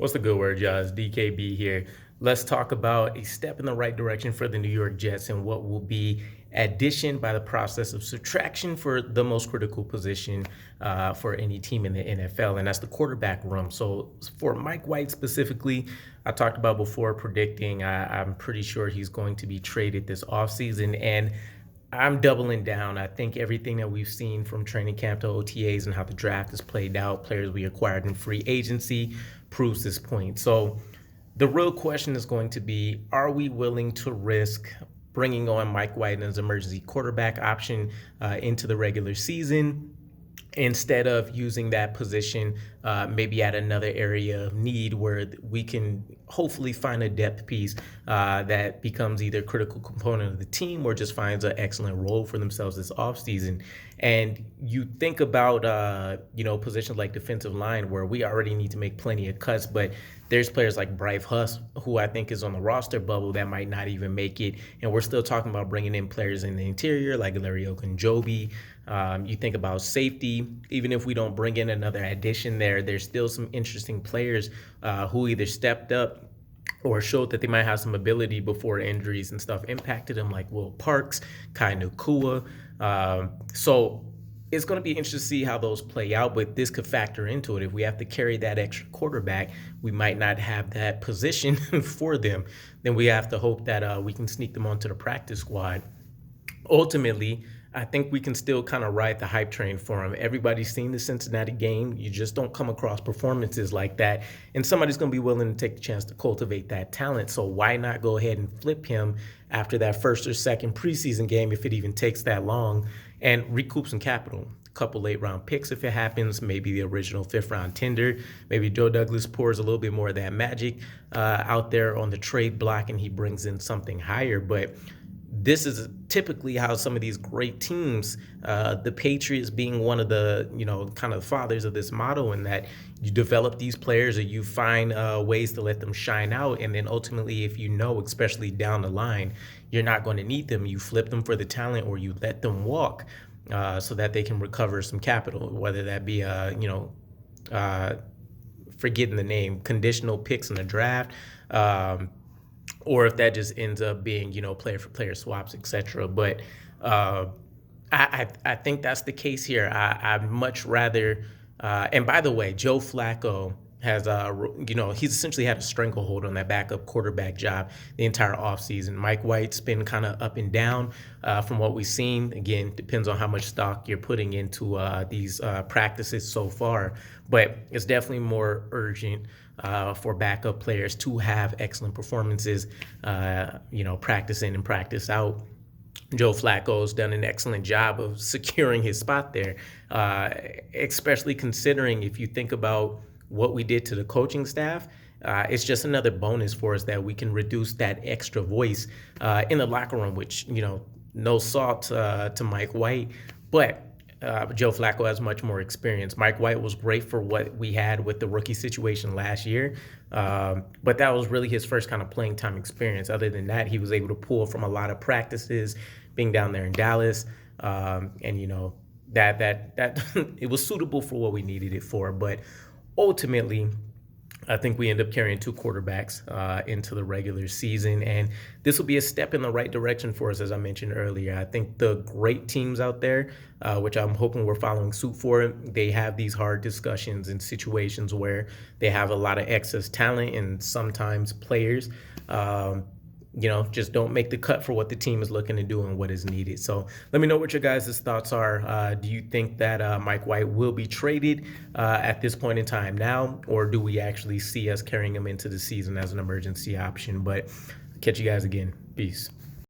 What's the good word, y'all? It's DKB here. Let's talk about a step in the right direction for the New York Jets and what will be addition by the process of subtraction for the most critical position for any team in the NFL, and that's the quarterback room. So for Mike White specifically, I talked about before predicting I'm pretty sure he's going to be traded this offseason, and I'm doubling down. I think everything that we've seen from training camp to OTAs and how the draft is played out, players we acquired in free agency, proves this point. So the real question is going to be, are we willing to risk bringing on Mike White as emergency quarterback option into the regular season, instead of using that position maybe at another area of need where we can hopefully find a depth piece that becomes either a critical component of the team or just finds an excellent role for themselves this offseason. And you think about, positions like defensive line where we already need to make plenty of cuts, but there's players like Bryce Huss, who I think is on the roster bubble, that might not even make it. And we're still talking about bringing in players in the interior like Larry Ogunjobi. You think about safety, even if we don't bring in another addition there's still some interesting players who either stepped up or showed that they might have some ability before injuries and stuff impacted them, like Will Parks, Kai Nacua. So it's going to be interesting to see how those play out, but this could factor into it. If we have to carry that extra quarterback, we might not have that position for them. Then we have to hope that we can sneak them onto the practice squad. Ultimately, I think we can still kind of ride the hype train for him. Everybody's seen the Cincinnati game. You just don't come across performances like that. And somebody's going to be willing to take the chance to cultivate that talent. So why not go ahead and flip him after that first or second preseason game, if it even takes that long, and recoup some capital? A couple late round picks if it happens, maybe the original 5th round tender. Maybe Joe Douglas pours a little bit more of that magic out there on the trade block and he brings in something higher. But this is typically how some of these great teams, the Patriots being one of the, kind of fathers of this model, in that you develop these players or you find ways to let them shine out. And then ultimately, if especially down the line, you're not going to need them, you flip them for the talent or you let them walk so that they can recover some capital, whether that be, forgetting the name, conditional picks in the draft, or if that just ends up being, player for player swaps, etc. But I think that's the case here. I'd much rather, and by the way, Joe Flacco has, he's essentially had a stranglehold on that backup quarterback job the entire offseason. Mike White's been kind of up and down from what we've seen. Again, depends on how much stock you're putting into these practices so far, but it's definitely more urgent for backup players to have excellent performances, practice in and practice out. Joe Flacco's done an excellent job of securing his spot there, especially considering if you think about what we did to the coaching staff. It's just another bonus for us that we can reduce that extra voice in the locker room, which, no salt to Mike White, but Joe Flacco has much more experience. Mike White was great for what we had with the rookie situation last year, but that was really his first kind of playing time experience. Other than that, he was able to pull from a lot of practices, being down there in Dallas, and that it was suitable for what we needed it for. But ultimately, I think we end up carrying 2 quarterbacks into the regular season, and this will be a step in the right direction for us, as I mentioned earlier. I think the great teams out there, which I'm hoping we're following suit for, they have these hard discussions in situations where they have a lot of excess talent and sometimes players just don't make the cut for what the team is looking to do and what is needed. So let me know what your guys' thoughts are. Do you think that Mike White will be traded at this point in time now, or do we actually see us carrying him into the season as an emergency option? But catch you guys again. Peace.